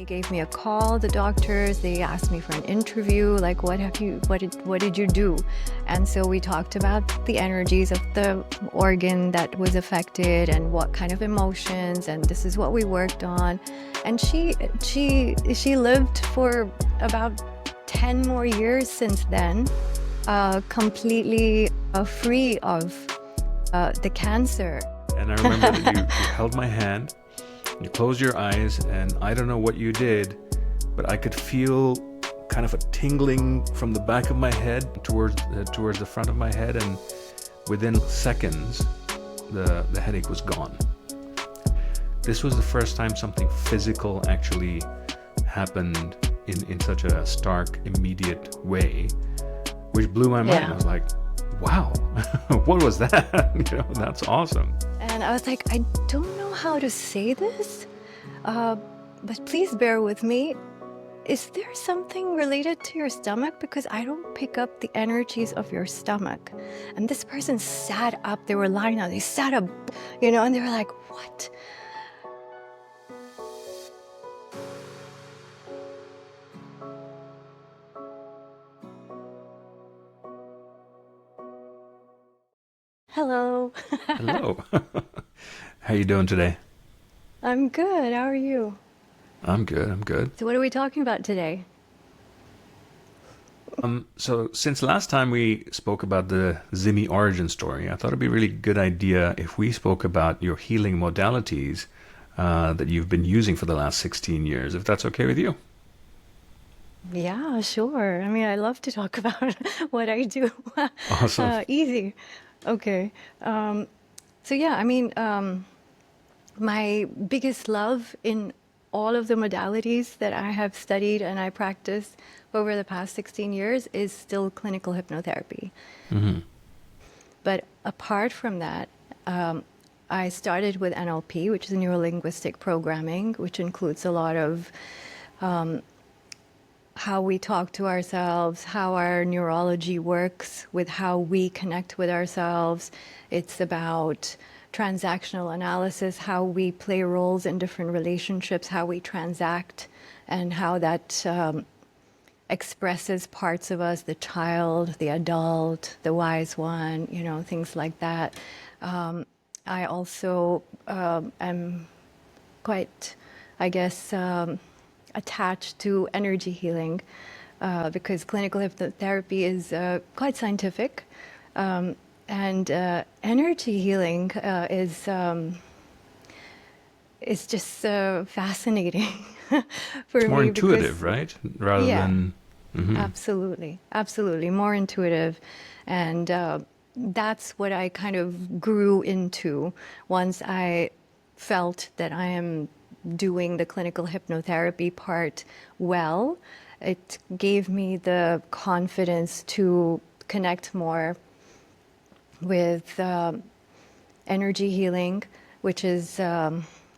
They gave me a call, the doctors, they asked me for an interview, like what did you do? And so we talked about the energies of the organ that was affected and what kind of emotions, and this is what we worked on. And she lived for about 10 more years since then, completely free of the cancer. And I remember that you held my hand, you closed your eyes, and I don't know what you did, but I could feel kind of a tingling from the back of my head towards the front of my head, and within seconds, the headache was gone. This was the first time something physical actually happened in such a stark, immediate way, which blew my mind. I was like, wow, what was that? That's awesome. And I was like, I don't know how to say this, but please bear with me. Is there something related to your stomach? Because I don't pick up the energies of your stomach. And this person sat up, they were lying down, they sat up, and they were like, what? Hello. Hello. How you doing today? I'm good. How are you? I'm good. So what are we talking about today? So since last time we spoke about the Zimmy origin story, I thought it'd be a really good idea if we spoke about your healing modalities that you've been using for the last 16 years, if that's okay with you. Yeah, sure. I mean, I love to talk about what I do. Awesome. Easy. Okay. So yeah, I mean, my biggest love in all of the modalities that I have studied and I practiced over the past 16 years is still clinical hypnotherapy. Mm-hmm. But apart from that, I started with NLP, which is neuro-linguistic programming, which includes a lot of how we talk to ourselves, how our neurology works with how we connect with ourselves. It's about transactional analysis, how we play roles in different relationships, how we transact, and how that expresses parts of us, the child, the adult, the wise one, things like that. I also am quite, I guess, attached to energy healing because clinical hypnotherapy is quite scientific. And energy healing is just fascinating for It's me. more intuitive, right? Rather than... Mm-hmm. Absolutely. More intuitive. And that's what I kind of grew into once I felt that I am doing the clinical hypnotherapy part well. It gave me the confidence to connect more with energy healing, which is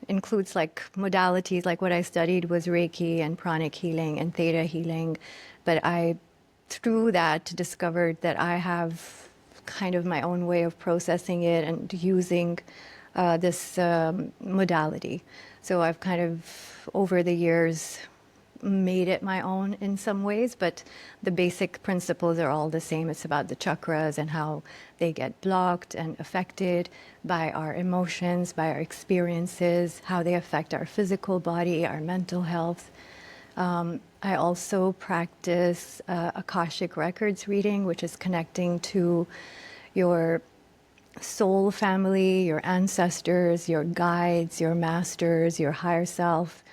includes like modalities, like what I studied was Reiki and pranic healing and theta healing. But I, through that, discovered that I have kind of my own way of processing it and using this modality. So I've kind of, over the years, made it my own in some ways, but the basic principles are all the same. It's about the chakras and how they get blocked and affected by our emotions, by our experiences, how they affect our physical body, our mental health. I also practice Akashic Records reading, which is connecting to your soul family, your ancestors, your guides, your masters, your higher self,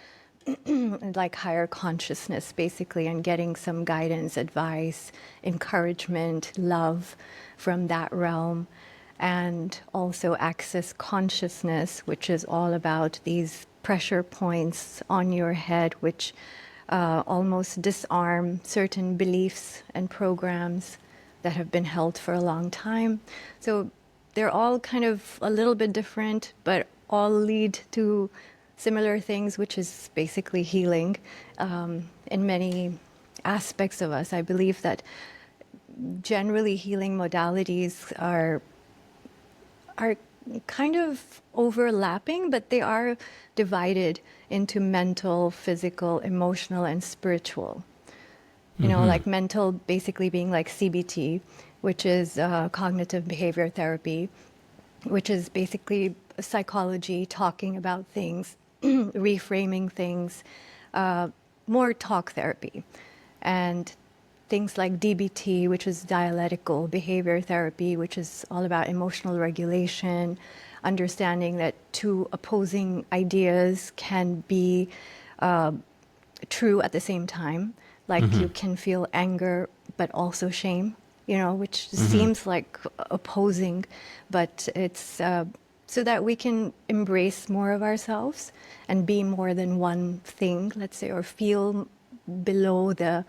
like higher consciousness, basically, and getting some guidance, advice, encouragement, love from that realm. And also access consciousness, which is all about these pressure points on your head, which almost disarm certain beliefs and programs that have been held for a long time. So they're all kind of a little bit different, but all lead to similar things, which is basically healing in many aspects of us. I believe that generally healing modalities are kind of overlapping, but they are divided into mental, physical, emotional, and spiritual. You know, like mental basically being like CBT, which is cognitive behavior therapy, which is basically psychology, talking about things, reframing things, more talk therapy. And things like DBT, which is dialectical behavior therapy, which is all about emotional regulation, understanding that two opposing ideas can be true at the same time. Like you can feel anger, but also shame, you know, which seems like opposing, but it's so that we can embrace more of ourselves and be more than one thing, let's say, or feel below the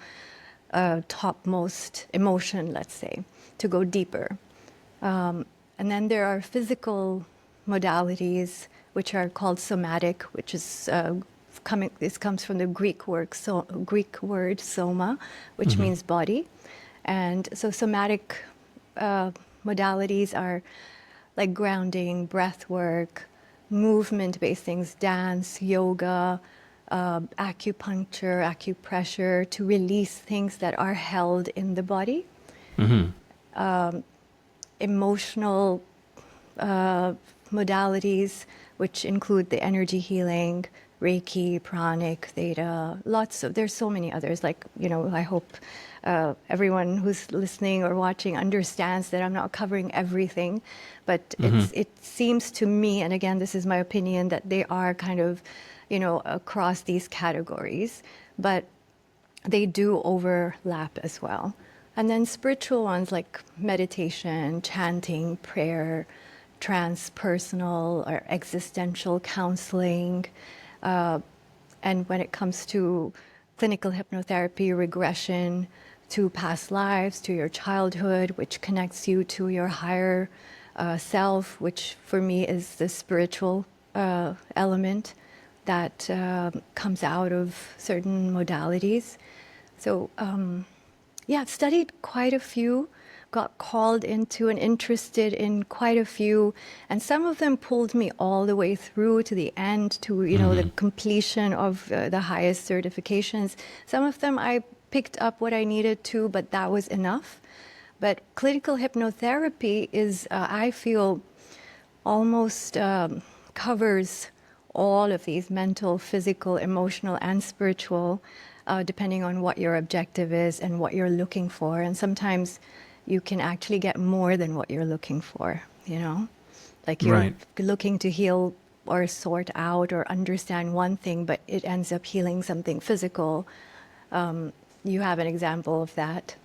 topmost emotion, let's say, to go deeper. And then there are physical modalities, which are called somatic, which is this comes from the Greek word soma, which means body. And so somatic modalities are like grounding, breath work, movement-based things, dance, yoga, acupuncture, acupressure, to release things that are held in the body. Emotional modalities, which include the energy healing, Reiki, pranic, theta, there's so many others. Like, you know, I hope everyone who's listening or watching understands that I'm not covering everything, but it seems to me, and again, this is my opinion, that they are kind of, you know, across these categories, but they do overlap as well. And then spiritual ones like meditation, chanting, prayer, transpersonal or existential counseling. And when it comes to clinical hypnotherapy, regression to past lives, to your childhood, which connects you to your higher self, which for me is the spiritual element that comes out of certain modalities. So, yeah, I've studied quite a few, got called into and interested in quite a few, and some of them pulled me all the way through to the end, to, you know, the completion of the highest certifications. Some of them I picked up what I needed to, but that was enough. But clinical hypnotherapy is, I feel, almost covers all of these mental, physical, emotional, and spiritual, depending on what your objective is and what you're looking for. And sometimes you can actually get more than what you're looking for, you know? Like you're Right. looking to heal or sort out or understand one thing, but it ends up healing something physical. You have an example of that.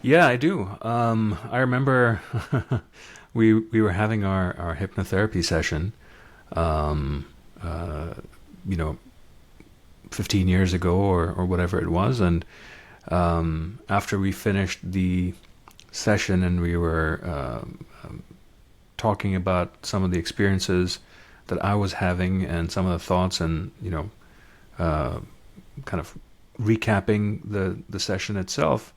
Yeah, I do. I remember we were having our hypnotherapy session, you know, 15 years ago or whatever it was, and after we finished the session and we were talking about some of the experiences that I was having and some of the thoughts, and you know, kind of recapping the session itself,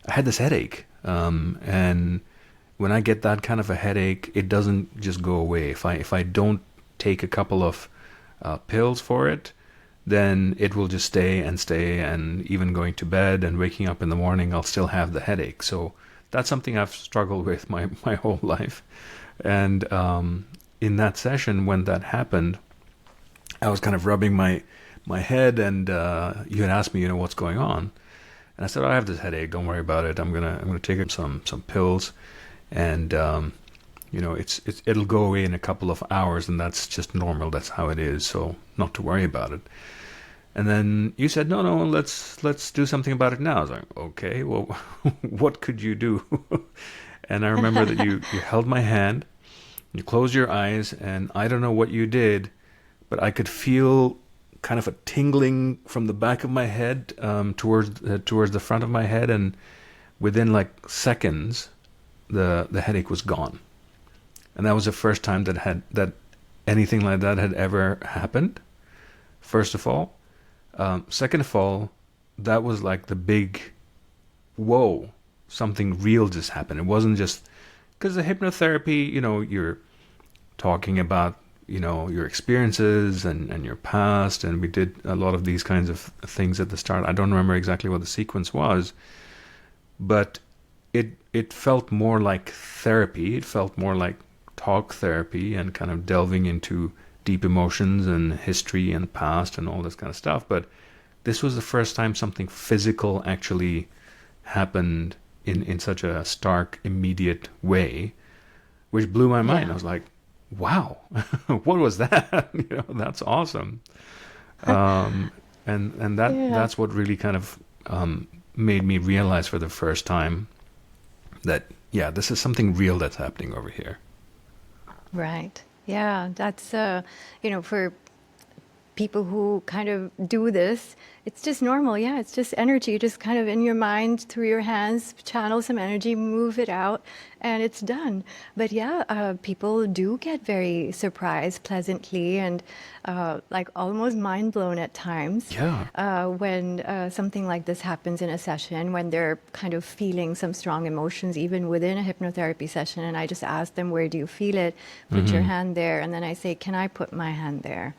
I had this headache, and when I get that kind of a headache, it doesn't just go away. If I don't take a couple of pills for it, then it will just stay, and even going to bed and waking up in the morning, I'll still have the headache. So that's something I've struggled with my whole life. And in that session, when that happened, I was kind of rubbing my head, and you had asked me, you know, what's going on, and I said, I have this headache. Don't worry about it. I'm gonna take some pills, and you know, it'll go away in a couple of hours, and that's just normal. That's how it is. So not to worry about it. And then you said, no, let's do something about it now. I was like, okay, well, what could you do? And I remember that you held my hand, you closed your eyes, and I don't know what you did, but I could feel kind of a tingling from the back of my head towards the front of my head, and within like seconds, the headache was gone. And that was the first time that anything like that had ever happened. First of all, second of all, that was like the big, whoa, something real just happened. It wasn't just, Because the hypnotherapy, you're talking about, your experiences and your past, and we did a lot of these kinds of things at the start. I don't remember exactly what the sequence was, but it felt more like therapy. It felt more like talk therapy and kind of delving into deep emotions and history and past and all this kind of stuff. But this was the first time something physical actually happened in such a stark, immediate way, which blew my mind. Yeah. I was like, wow, what was that? That's awesome. And Yeah. that's what really kind of made me realize for the first time that, yeah, this is something real that's happening over here. Right. Yeah, that's for people who kind of do this, it's just normal. Yeah, it's just energy, just kind of in your mind through your hands, channel some energy, move it out, and it's done. But yeah, people do get very surprised pleasantly and like almost mind blown at times Yeah. when something like this happens in a session, when they're kind of feeling some strong emotions, even within a hypnotherapy session. And I just ask them, where do you feel it? Put your hand there. And then I say, can I put my hand there?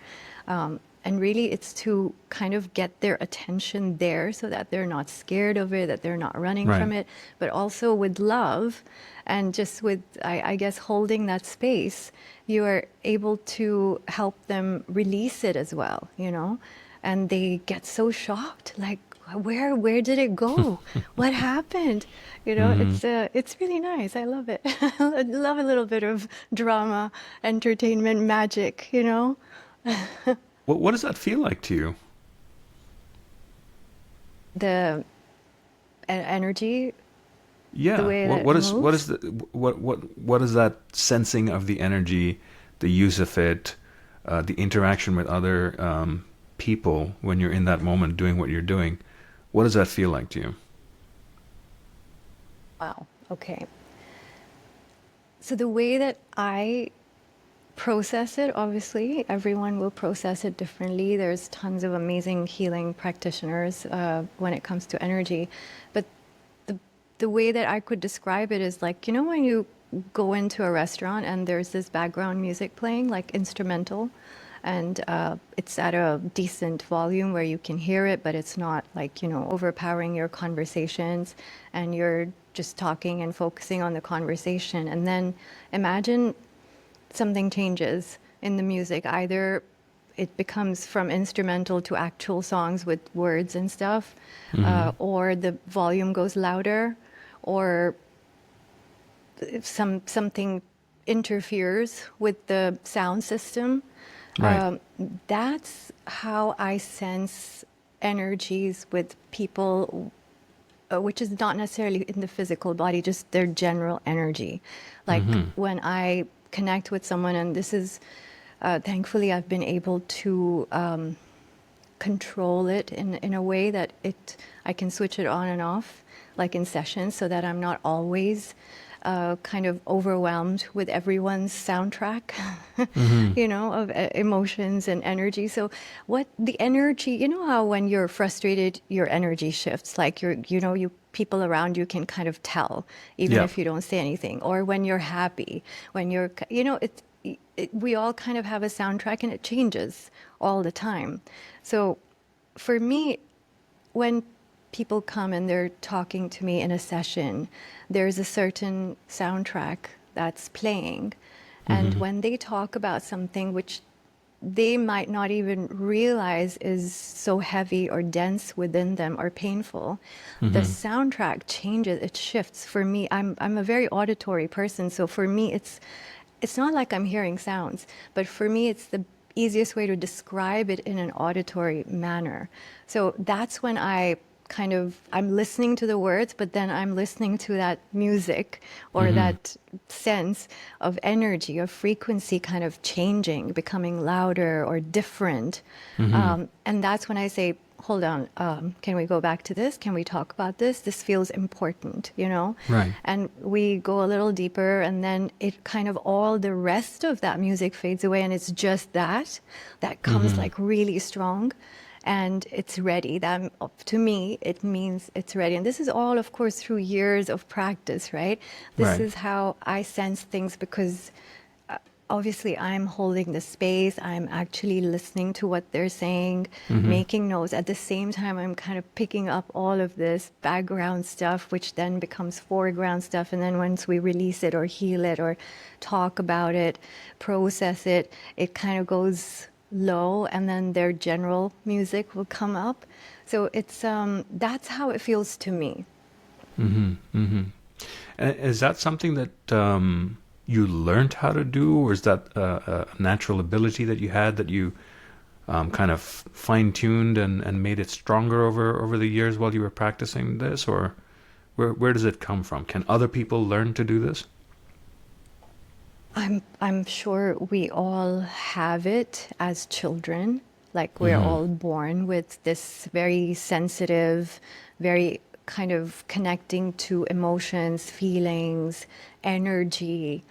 And really, it's to kind of get their attention there so that they're not scared of it, that they're not running Right. from it, but also with love and just with, I guess, holding that space, you are able to help them release it as well, And they get so shocked, like, where did it go? What happened? It's really nice. I love it. I love a little bit of drama, entertainment, magic. What does that feel like to you? The energy, the Yeah. way What that what it is what is moves. the what is that sensing of the energy, the use of it, the interaction with other people when you're in that moment doing what you're doing? What does that feel like to you? Wow. Okay. So the way that I process it, obviously, everyone will process it differently. There's tons of amazing healing practitioners when it comes to energy. But the way that I could describe it is like, when you go into a restaurant and there's this background music playing, like instrumental, and it's at a decent volume where you can hear it, but it's not like, overpowering your conversations, and you're just talking and focusing on the conversation. And then imagine something changes in the music. Either it becomes from instrumental to actual songs with words and stuff, or the volume goes louder, or if something interferes with the sound system. Right. That's how I sense energies with people, which is not necessarily in the physical body, just their general energy. Like when I connect with someone, and this is, thankfully, I've been able to control it in a way that I can switch it on and off, like in sessions, so that I'm not always kind of overwhelmed with everyone's soundtrack, of emotions and energy. So what the energy, how when you're frustrated, your energy shifts, like you people around you can kind of tell, even Yeah. if you don't say anything. Or when you're happy, when you're, we all kind of have a soundtrack and it changes all the time. So for me, when people come and they're talking to me in a session, there's a certain soundtrack that's playing. And when they talk about something which they might not even realize is so heavy or dense within them or painful, the soundtrack changes, it shifts. For me, I'm a very auditory person, so for me it's not like I'm hearing sounds, but for me it's the easiest way to describe it in an auditory manner. So that's when I'm listening to the words, but then I'm listening to that music or that sense of energy, of frequency kind of changing, becoming louder or different. And that's when I say, hold on, can we go back to this? Can we talk about this? This feels important. Right. And we go a little deeper, and then it kind of all the rest of that music fades away, and it's just that comes like really strong. and it's ready. That, to me, it means it's ready. And this is all, of course, through years of practice, right? This Right. is how I sense things, because obviously I'm holding the space. I'm actually listening to what they're saying, making notes. At the same time, I'm kind of picking up all of this background stuff, which then becomes foreground stuff. And then once we release it or heal it or talk about it, process it, it kind of goes low, and then their general music will come up. So it's that's how it feels to me. Is that something that you learned how to do, or is that a natural ability that you had that you kind of fine-tuned and made it stronger over the years while you were practicing this? Or where does it come from? Can other people learn to do this? I'm sure we all have it as children. Like, we're all born with this very sensitive, very kind of connecting to emotions, feelings, energy,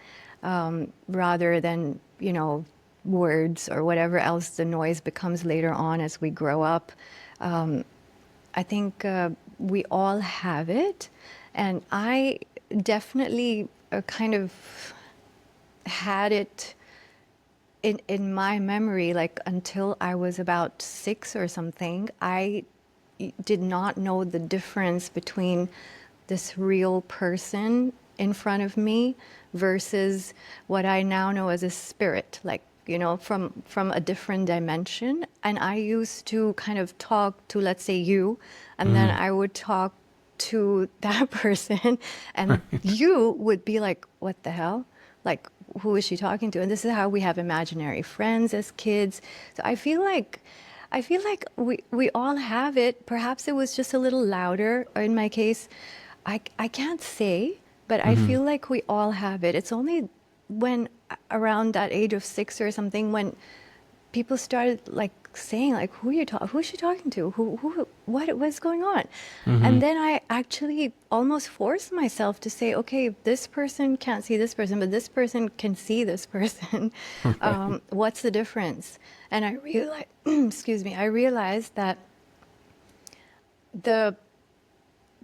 rather than, words or whatever else the noise becomes later on as we grow up. I think we all have it. And I definitely kind of had it in my memory, like until I was about 6 or something. I did not know the difference between this real person in front of me versus what I now know as a spirit, like, from a different dimension. And I used to kind of talk to, let's say, you, and then I would talk to that person, and you would be like, what the hell? Like, who is she talking to? And this is how we have imaginary friends as kids. So I feel like we all have it. Perhaps it was just a little louder. Or in my case, I can't say, but I feel like we all have it. It's only when around that age of 6 or something, when people started like saying, like, who's she talking to? What's going on? And then I actually almost forced myself to say, okay, this person can't see this person, but this person can see this person. What's the difference? And I realized, excuse me, I realized that the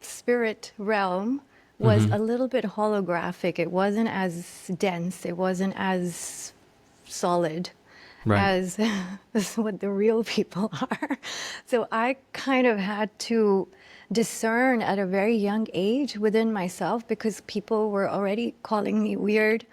spirit realm was a little bit holographic. It wasn't as dense. It wasn't as solid Right. as what the real people are. So I kind of had to discern at a very young age within myself, because people were already calling me weird.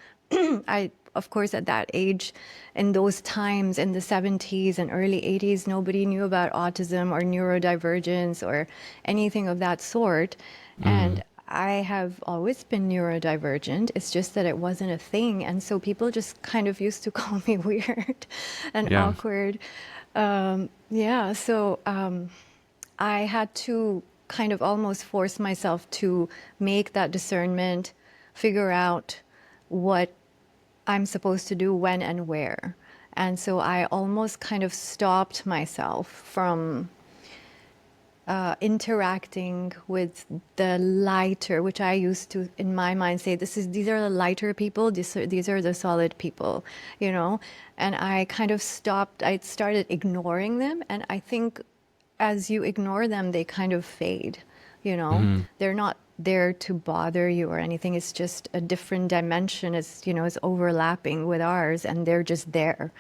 Of course, at that age, in those times, in the 70s and early 80s, nobody knew about autism or neurodivergence or anything of that sort. And I have always been neurodivergent. It's just that it wasn't a thing. And so people just kind of used to call me weird and Yeah. awkward. So I had to kind of almost force myself to make that discernment, figure out what I'm supposed to do when and where. And so I almost kind of stopped myself from interacting with the lighter, which I used to, in my mind, say, these are the lighter people, these are the solid people, And I kind of stopped. I started ignoring them, and I think as you ignore them, they kind of fade. They're not there to bother you or anything. It's just a different dimension. Is overlapping with ours, and they're just there,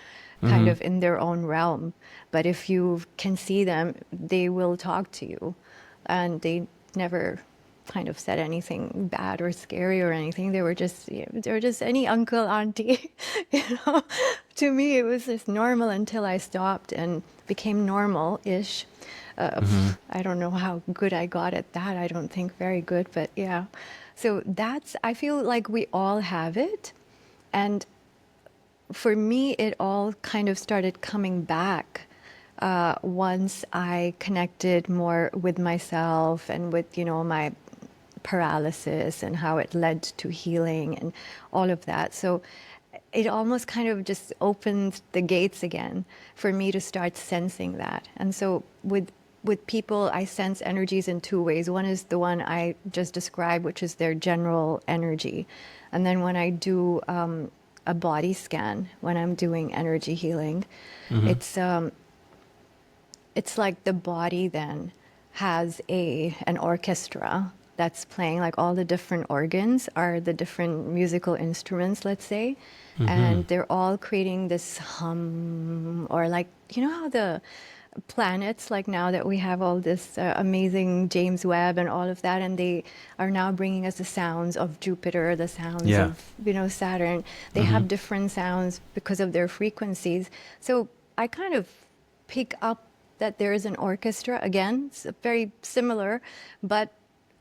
kind of in their own realm. But if you can see them, they will talk to you, and they never kind of said anything bad or scary or anything. They were just any uncle, auntie, To me, it was just normal until I stopped and became normal-ish. I don't know how good I got at that. I don't think very good, but yeah. So I feel like we all have it. And for me, it all kind of started coming back once I connected more with myself and with, my paralysis and how it led to healing and all of that. So it almost kind of just opened the gates again for me to start sensing that. And so with people, I sense energies in two ways. One is the one I just described, which is their general energy. And then when I do a body scan, when I'm doing energy healing, it's it's like the body then has an orchestra that's playing, like all the different organs are the different musical instruments, let's say, and they're all creating this hum, or like, you know how the planets, like now that we have all this amazing James Webb and all of that, and they are now bringing us the sounds of Jupiter, the sounds Yeah. of, you know, Saturn. They have different sounds because of their frequencies. So I kind of pick up that there is an orchestra. Again, it's very similar, but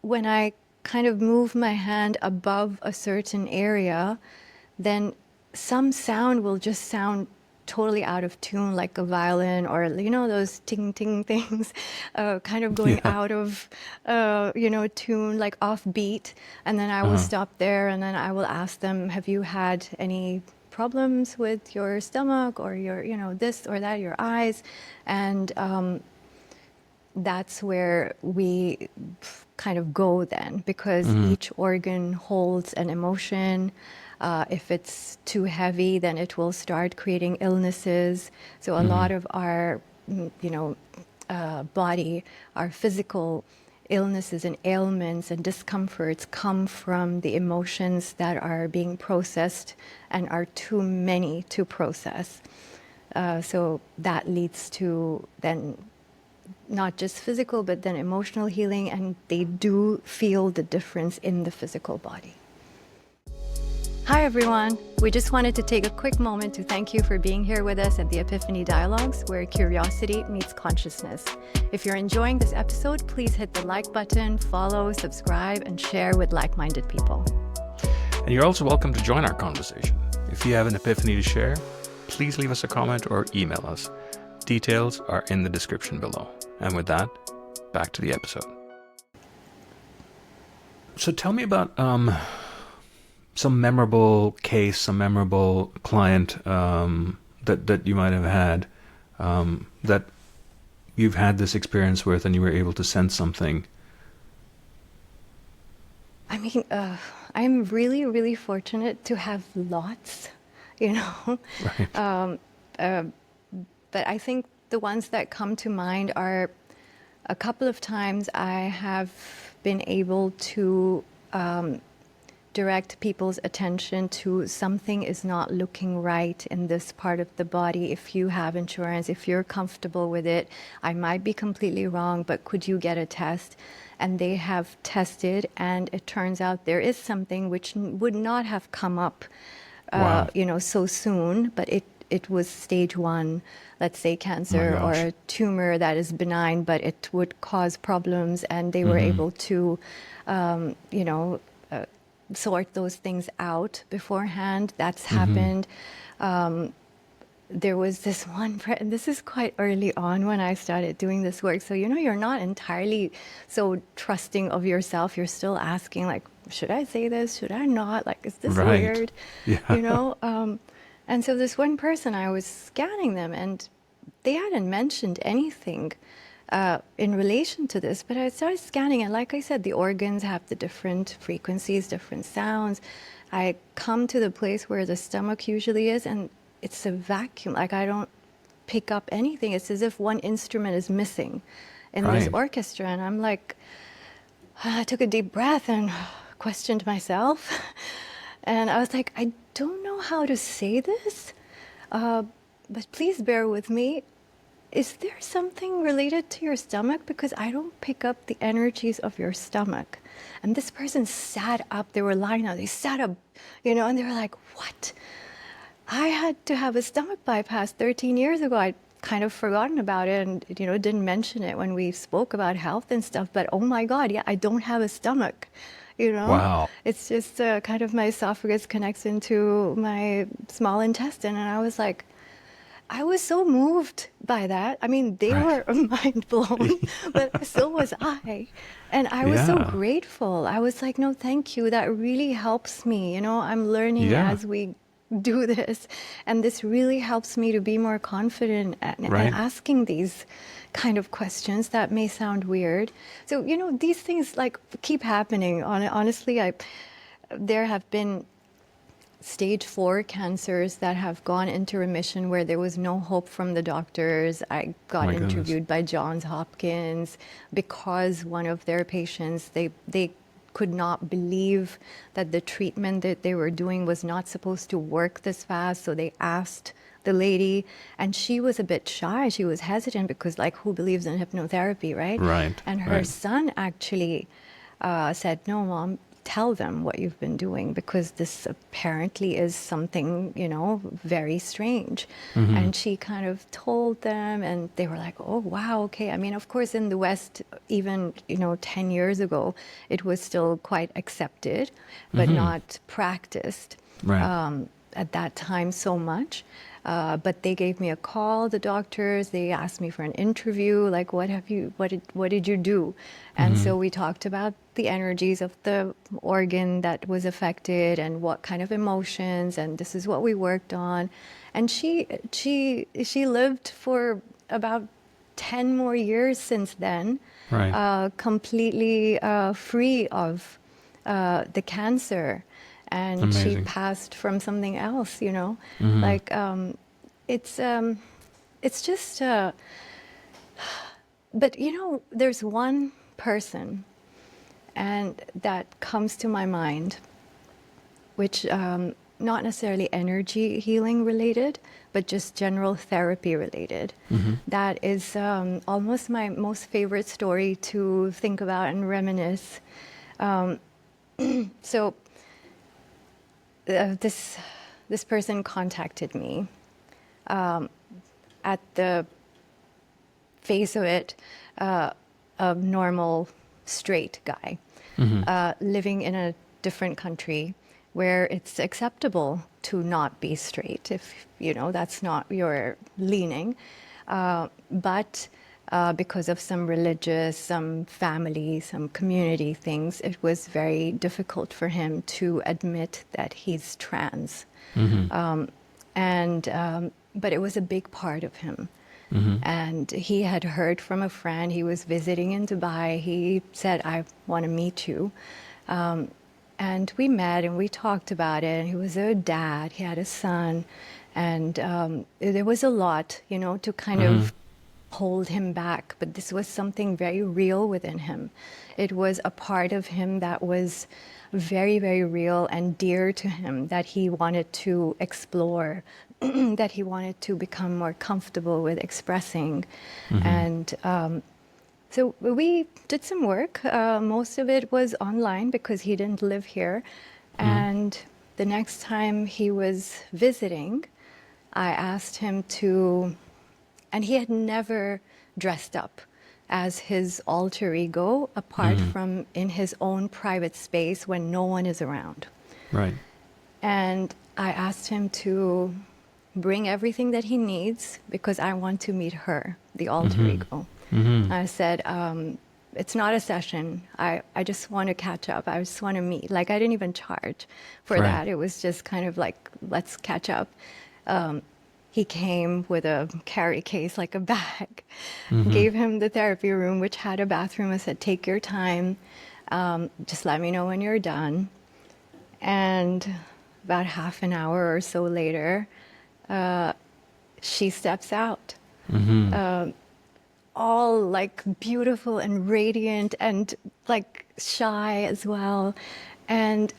when I kind of move my hand above a certain area, then some sound will just sound totally out of tune, like a violin, or, you know, those ting ting things, kind of going out of, you know, tune, like off beat. And then I will stop there, and then I will ask them, have you had any problems with your stomach, or your, you know, this or that, your eyes? And that's where we kind of go then, because each organ holds an emotion. If it's too heavy, then it will start creating illnesses. So a lot of our, you know, body, our physical illnesses and ailments and discomforts come from the emotions that are being processed and are too many to process. So that leads to then not just physical, but then emotional healing, and they do feel the difference in the physical body. Hi everyone! We just wanted to take a quick moment to thank you for being here with us at the Epiphany Dialogues, where curiosity meets consciousness. If you're enjoying this episode, please hit the like button, follow, subscribe, and share with like-minded people. And you're also welcome to join our conversation. If you have an epiphany to share, please leave us a comment or email us. Details are in the description below. And with that, back to the episode. So tell me about some memorable case, some memorable client that you might have had, that you've had this experience with and you were able to sense something. I mean, I'm really, really fortunate to have lots, you know. Right. But I think the ones that come to mind are a couple of times I have been able to direct people's attention to something is not looking right in this part of the body. If you have insurance, if you're comfortable with it, I might be completely wrong, but could you get a test? And they have tested, and it turns out there is something which would not have come up, Wow. you know, so soon, but it was stage 1, let's say cancer, Oh or my gosh. a tumor that is benign, but it would cause problems, and they were able to, you know, sort those things out beforehand. That's happened. There was this one, and this is quite early on when I started doing this work. So, you know, you're not entirely so trusting of yourself. You're still asking, like, should I say this? Should I not? Like, is this Right. weird? Yeah. You know? And so this one person, I was scanning them, and they hadn't mentioned anything in relation to this, but I started scanning, and like I said, the organs have the different frequencies, different sounds. I come to the place where the stomach usually is, and it's a vacuum. Like, I don't pick up anything. It's as if one instrument is missing in this Right. orchestra, and I'm like, I took a deep breath and questioned myself. And I was like, I don't know how to say this, but please bear with me. Is there something related to your stomach? Because I don't pick up the energies of your stomach. And this person sat up. They were lying down. They sat up, you know, and they were like, what? I had to have a stomach bypass 13 years ago. I'd kind of forgotten about it and, you know, didn't mention it when we spoke about health and stuff. But oh my God, yeah, I don't have a stomach. You know, Wow. it's just kind of my esophagus connects into my small intestine. And I was like, I was so moved by that. I mean, they Right. were mind blown, but so was I. And I was so Yeah. grateful. I was like, no, thank you. That really helps me. You know, I'm learning Yeah. as we do this. And this really helps me to be more confident and Right. asking these kind of questions that may sound weird. So, you know, these things like keep happening. Honestly, there have been stage 4 cancers that have gone into remission where there was no hope from the doctors. I got My goodness. interviewed by Johns Hopkins because one of their patients, they could not believe that the treatment that they were doing was not supposed to work this fast. So they asked the lady, and she was a bit shy. She was hesitant because, like, who believes in hypnotherapy, right? Right. And her Right. son actually said, "No, Mom, tell them what you've been doing because this apparently is something, you know, very strange." And she kind of told them, and they were like, "Oh, wow, okay." I mean, of course, in the West, even, you know, 10 years ago, it was still quite accepted, but not practiced Right. at that time so much. But they gave me a call, the doctors. They asked me for an interview, like, what did you do? And so we talked about the energies of the organ that was affected and what kind of emotions, and this is what we worked on. And she lived for about 10 more years since then, Right. completely free of the cancer. And she Amazing. passed from something else, you know. Like, it's just, but you know, there's one person and that comes to my mind, which not necessarily energy healing related, but just general therapy related. That is almost my most favorite story to think about and reminisce. So this person contacted me at the face of it, a normal straight guy living in a different country where it's acceptable to not be straight if, you know, that's not your leaning. But because of some religious, some family, some community things, it was very difficult for him to admit that he's trans. But it was a big part of him. And he had heard from a friend. He was visiting in Dubai. He said, "I want to meet you." And we met and we talked about it. And he was a dad. He had a son. And there was a lot, you know, to kind of hold him back. But this was something very real within him. It was a part of him that was very, very real and dear to him, that he wanted to explore, that he wanted to become more comfortable with expressing. And so we did some work. Most of it was online because he didn't live here. And the next time he was visiting, I asked him to, and he had never dressed up as his alter ego apart from in his own private space when no one is around. Right. And I asked him to bring everything that he needs because I want to meet her, the alter ego. I said, it's not a session. I just want to catch up. I just want to meet. Like, I didn't even charge for Right. that. It was just kind of like, let's catch up. He came with a carry case, like a bag, gave him the therapy room, which had a bathroom. I said, take your time. Just let me know when you're done. And about half an hour or so later, she steps out. All like beautiful and radiant and like shy as well. And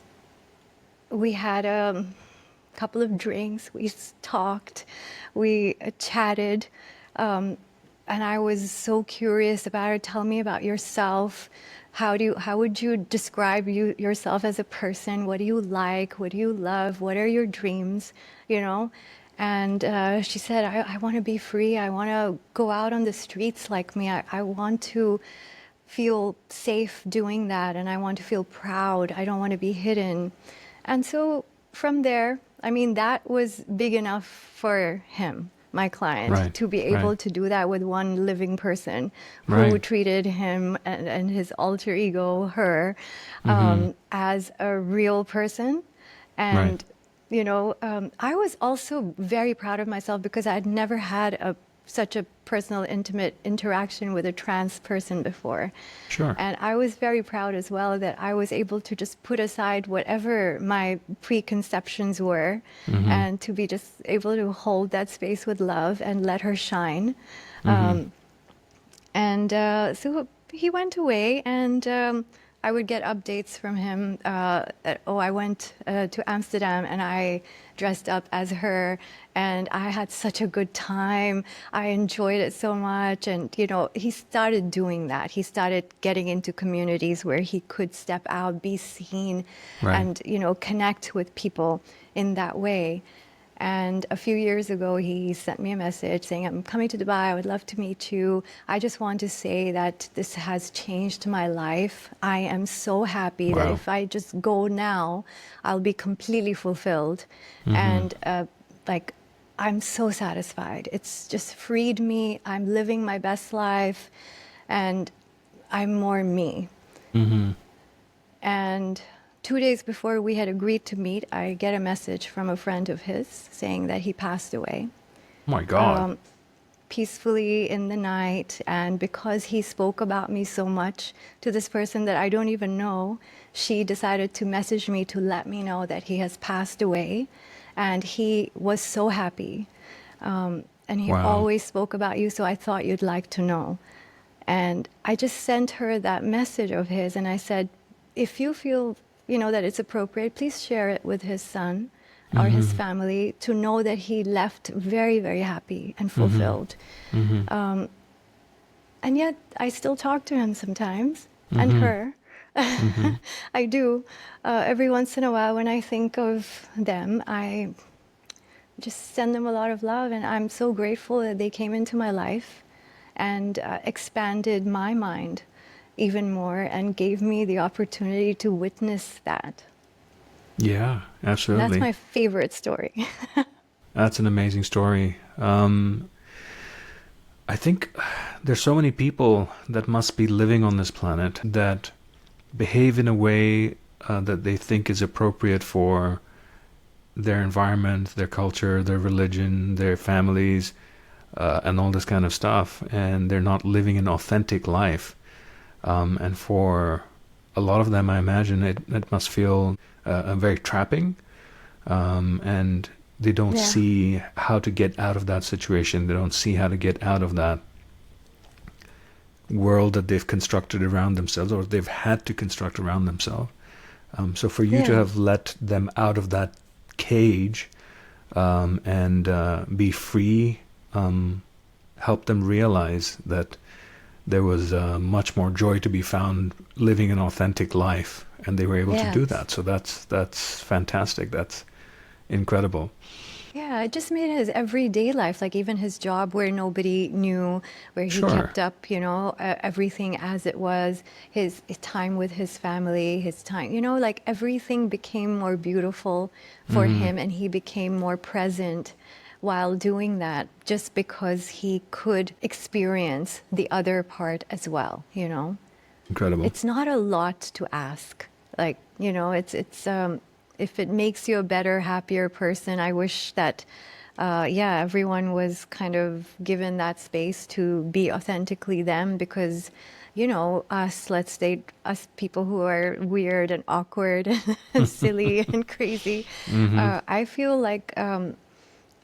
we had a couple of drinks, we talked, we chatted, and I was so curious about her. Tell me about yourself. How would you describe yourself as a person? What do you like? What do you love? What are your dreams? You know? And she said, I want to be free. I want to go out on the streets like me. I want to feel safe doing that, and I want to feel proud. I don't want to be hidden. And so from there, I mean, that was big enough for him, my client, Right, to be able right. to do that with one living person who Right. treated him and his alter ego, her, as a real person. And, Right. you know, I was also very proud of myself because I'd never had a such a personal, intimate interaction with a trans person before. Sure. And I was very proud as well that I was able to just put aside whatever my preconceptions were and to be just able to hold that space with love and let her shine. So he went away, and I would get updates from him that, oh, I went to Amsterdam and I dressed up as her and I had such a good time. I enjoyed it so much. And, you know, he started doing that. He started getting into communities where he could step out, be seen, Right. and, you know, connect with people in that way. And a few years ago, he sent me a message saying, I'm coming to Dubai. I would love to meet you. I just want to say that this has changed my life. I am so happy that Wow. if I just go now, I'll be completely fulfilled. And like, I'm so satisfied. It's just freed me. I'm living my best life and I'm more me. And 2 days before we had agreed to meet, I get a message from a friend of his saying that he passed away Oh my God. peacefully in the night. And because he spoke about me so much to this person that I don't even know, she decided to message me to let me know that he has passed away. And he was so happy. And he Wow. always spoke about you, so I thought you'd like to know. And I just sent her that message of his, and I said, if you feel, you know, that it's appropriate, please share it with his son or his family to know that he left very, very happy and fulfilled. And yet I still talk to him sometimes, and her. I do. Every once in a while when I think of them, I just send them a lot of love, and I'm so grateful that they came into my life and expanded my mind even more and gave me the opportunity to witness that. Yeah, absolutely. That's my favorite story. That's an amazing story. I think there's so many people that must be living on this planet that behave in a way that they think is appropriate for their environment, their culture, their religion, their families, and all this kind of stuff. And they're not living an authentic life. And for a lot of them, I imagine it must feel very trapping. And they don't see how to get out of that situation. They don't see how to get out of that world that they've constructed around themselves, or they've had to construct around themselves. So for you to have let them out of that cage and be free, help them realize that there was much more joy to be found living an authentic life, and they were able to do that. So that's fantastic. That's incredible. Yeah, it just made his everyday life, like even his job where nobody knew, where he Sure. kept up, you know, everything as it was, his time with his family, his time, you know, like everything became more beautiful for him, and he became more present while doing that, just because he could experience the other part as well, you know. Incredible. It's not a lot to ask. Like, you know, it's if it makes you a better, happier person, I wish that, everyone was kind of given that space to be authentically them, because, you know, us people who are weird and awkward and silly and crazy, I feel like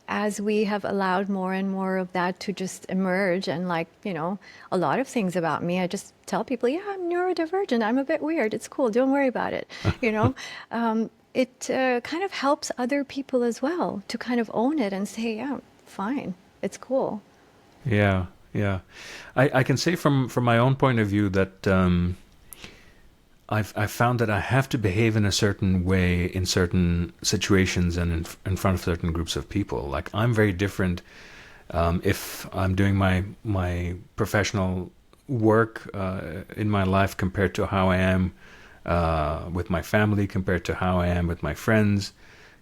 as we have allowed more and more of that to just emerge, and like, you know, a lot of things about me, I just tell people, yeah, I'm neurodivergent, I'm a bit weird, it's cool, don't worry about it, you know. It kind of helps other people as well to kind of own it and say, yeah, fine, it's cool. Yeah. I can say from my own point of view that I've found that I have to behave in a certain way in certain situations and in front of certain groups of people. Like, I'm very different if I'm doing my professional work in my life compared to how I am with my family, compared to how I am with my friends,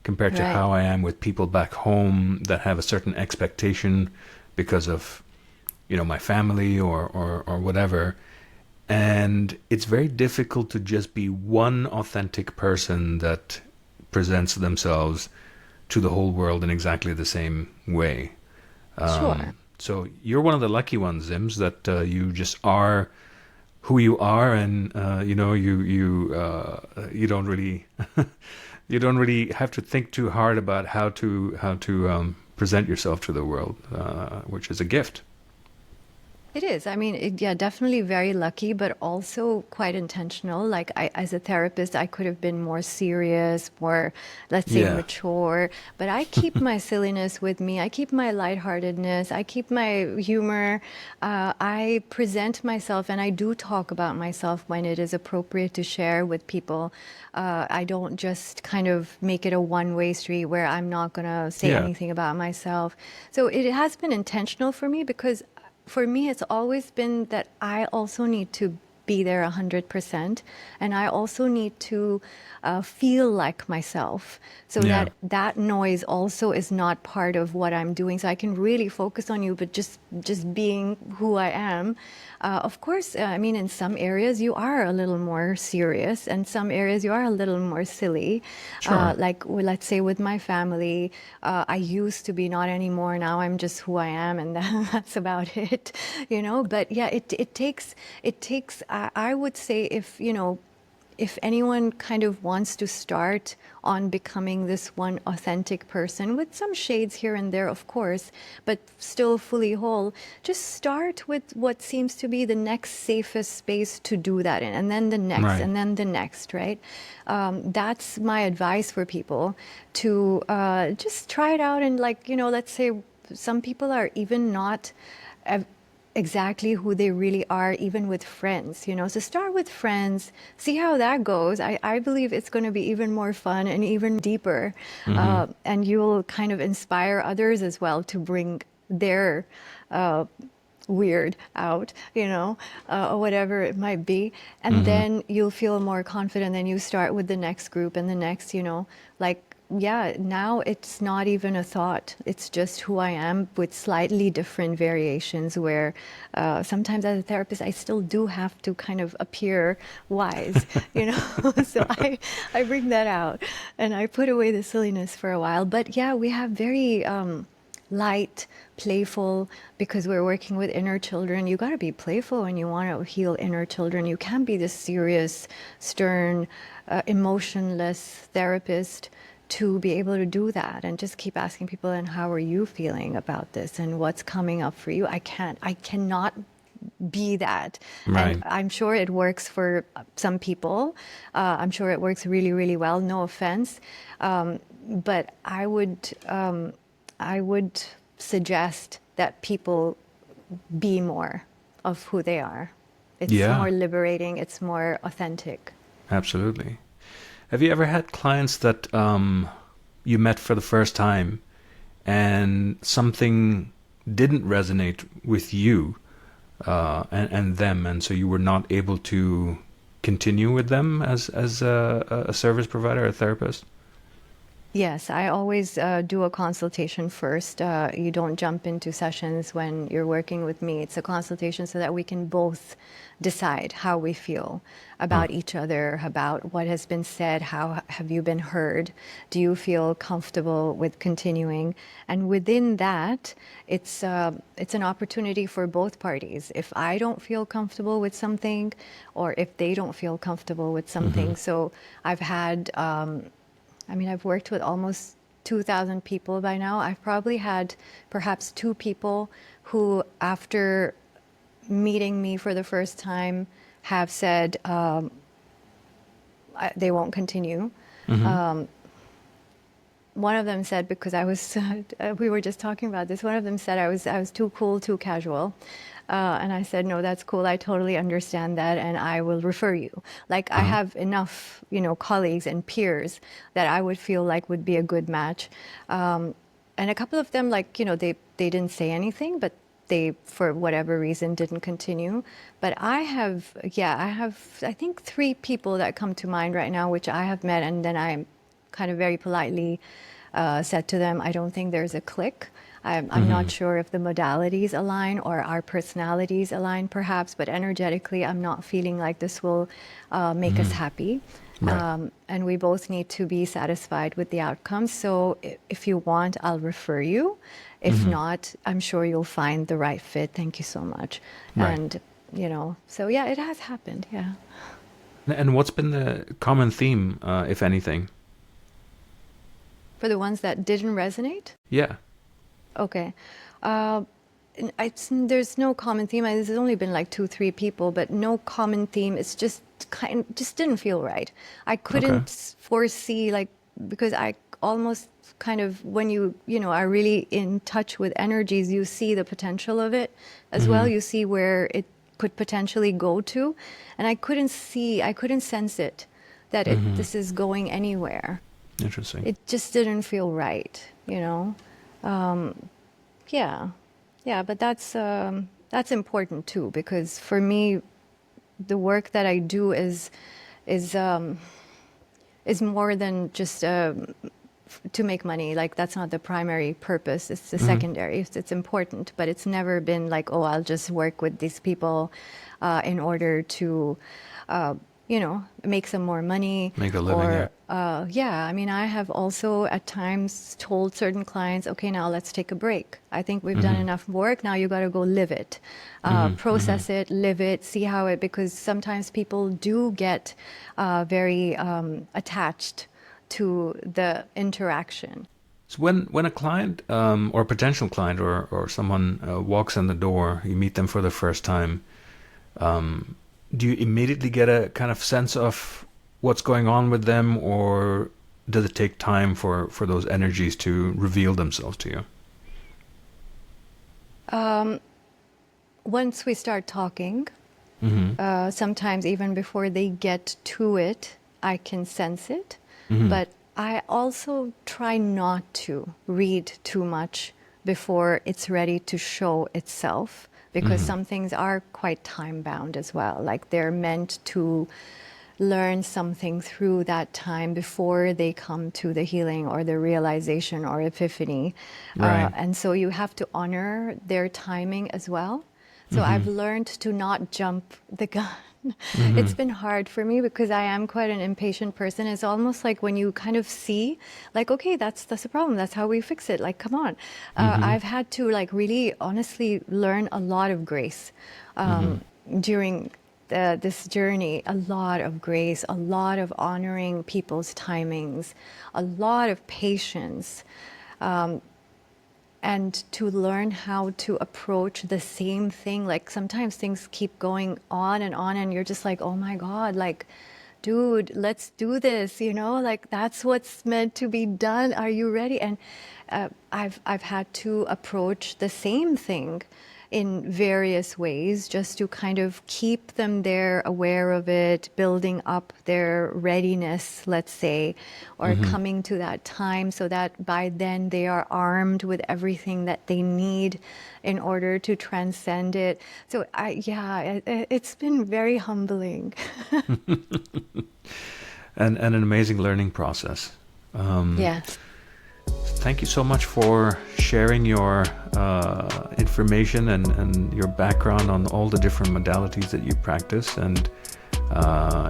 compared to how I am with people back home that have a certain expectation because of, you know, my family or whatever. And it's very difficult to just be one authentic person that presents themselves to the whole world in exactly the same way. Sure. So you're one of the lucky ones, Zims, that you just are who you are, and you don't really you don't really have to think too hard about how to present yourself to the world, which is a gift. It is. I mean, yeah, definitely very lucky, but also quite intentional. Like as a therapist, I could have been more serious, more, let's say, Yeah. mature. But I keep my silliness with me. I keep my lightheartedness. I keep my humor. I present myself, and I do talk about myself when it is appropriate to share with people. I don't just kind of make it a one-way street where I'm not gonna say Yeah. anything about myself. So it has been intentional for me because for me, it's always been that I also need to be there 100%, and I also need to feel like myself, so Yeah. that noise also is not part of what I'm doing. So I can really focus on you, but just being who I am. Of course, I mean, in some areas you are a little more serious, and some areas you are a little more silly. Sure. Like let's say with my family, I used to be, not anymore. Now I'm just who I am, and that's about it, you know. But yeah, it takes I would say, if anyone kind of wants to start on becoming this one authentic person with some shades here and there, of course, but still fully whole, just start with what seems to be the next safest space to do that in, and then the next, Right. and then the next, right? That's my advice for people to just try it out. And, like, let's say some people are even not exactly who they really are, even with friends, so start with friends, see how that goes. I believe it's going to be even more fun and even deeper, Mm-hmm. and you'll kind of inspire others as well to bring their weird out, or whatever it might be. And Mm-hmm. then you'll feel more confident. Then you start with the next group and the next, like, yeah, now it's not even a thought. It's just who I am with slightly different variations where sometimes as a therapist, I still do have to kind of appear wise, so I bring that out and I put away the silliness for a while. But yeah, we have very light, playful, because we're working with inner children. You got to be playful when you want to heal inner children. You can't be this serious, stern, emotionless therapist to be able to do that and just keep asking people, and how are you feeling about this and what's coming up for you. I cannot be that. And Right. I'm sure it works for some people. I'm sure it works really, really well, no offense. But I would suggest that people be more of who they are. It's Yeah. more liberating, it's more authentic. Absolutely. Have you ever had clients that you met for the first time and something didn't resonate with you and them, and so you were not able to continue with them as a service provider, a therapist? Yes, I always do a consultation first. You don't jump into sessions when you're working with me. It's a consultation so that we can both decide how we feel about each other, about what has been said, how have you been heard, do you feel comfortable with continuing? And within that, it's an opportunity for both parties. If I don't feel comfortable with something, or if they don't feel comfortable with something. So I've had I've worked with almost 2,000 people by now. I've probably had perhaps two people who, after meeting me for the first time, have said they won't continue. One of them said, because we were just talking about this, one of them said I was too cool, too casual. And I said, no, that's cool. I totally understand that. And I will refer you. Like, I have enough, colleagues and peers that I would feel like would be a good match. And a couple of them, like, they didn't say anything, but they, for whatever reason, didn't continue. But I have, I think 3 people that come to mind right now, which I have met. And then I kind of very politely said to them, I don't think there's a click. I'm not sure if the modalities align or our personalities align, perhaps, but energetically, I'm not feeling like this will make us happy. Right. And we both need to be satisfied with the outcome. So if you want, I'll refer you. If not, I'm sure you'll find the right fit. Thank you so much. Right. And, you know, so yeah, it has happened. Yeah. And what's been the common theme, if anything? For the ones that didn't resonate? Yeah. Okay. There's no common theme. There's only been like 2, 3 people, but no common theme. It's just just didn't feel right. I couldn't foresee, like, because I almost kind of, when you know, are really in touch with energies, you see the potential of it as well. You see where it could potentially go to, and I couldn't sense it, that this is going anywhere. Interesting. It just didn't feel right, you know. Yeah, but that's important too, because for me, the work that I do is more than just to make money. Like, that's not the primary purpose. It's the secondary. It's important, but it's never been like, oh, I'll just work with these people in order to, you know, make some more money. Make a living, or, yeah, I mean, I have also at times told certain clients, okay, now let's take a break. I think we've done enough work. Now you got to go live it, process it, live it, see how it, because sometimes people do get very attached to the interaction. So when a client or potential client or someone walks in the door, you meet them for the first time, do you immediately get a kind of sense of what's going on with them, or does it take time for those energies to reveal themselves to you? Once we start talking, sometimes even before they get to it, I can sense it. But I also try not to read too much before it's ready to show itself, because some things are quite time bound as well. Like, they're meant to learn something through that time before they come to the healing or the realization or epiphany. Right. And so you have to honor their timing as well. So I've learned to not jump the gun. It's been hard for me because I am quite an impatient person. It's almost like when you kind of see, like, okay, that's a problem. That's how we fix it. Like, come on. I've had to, like, really honestly learn a lot of grace during this journey. A lot of grace, a lot of honoring people's timings, a lot of patience. And to learn how to approach the same thing. Like, sometimes things keep going on, and you're just like, oh my God, like, dude, let's do this, you know, like, that's what's meant to be done. Are you ready? And I've had to approach the same thing in various ways, just to kind of keep them there, aware of it, building up their readiness, let's say, or coming to that time, so that by then they are armed with everything that they need in order to transcend it. So it's been very humbling. And an amazing learning process. Yes. Thank you so much for sharing your information and your background on all the different modalities that you practice. And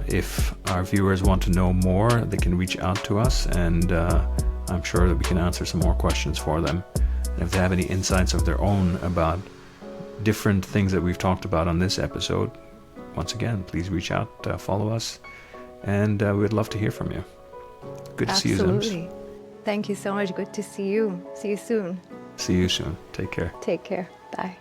if our viewers want to know more, they can reach out to us, and I'm sure that we can answer some more questions for them. And if they have any insights of their own about different things that we've talked about on this episode, once again, please reach out, follow us, and we'd love to hear from you. Good to see you, Zims. Absolutely. Thank you so much. Good to see you. See you soon. See you soon. Take care. Take care. Bye.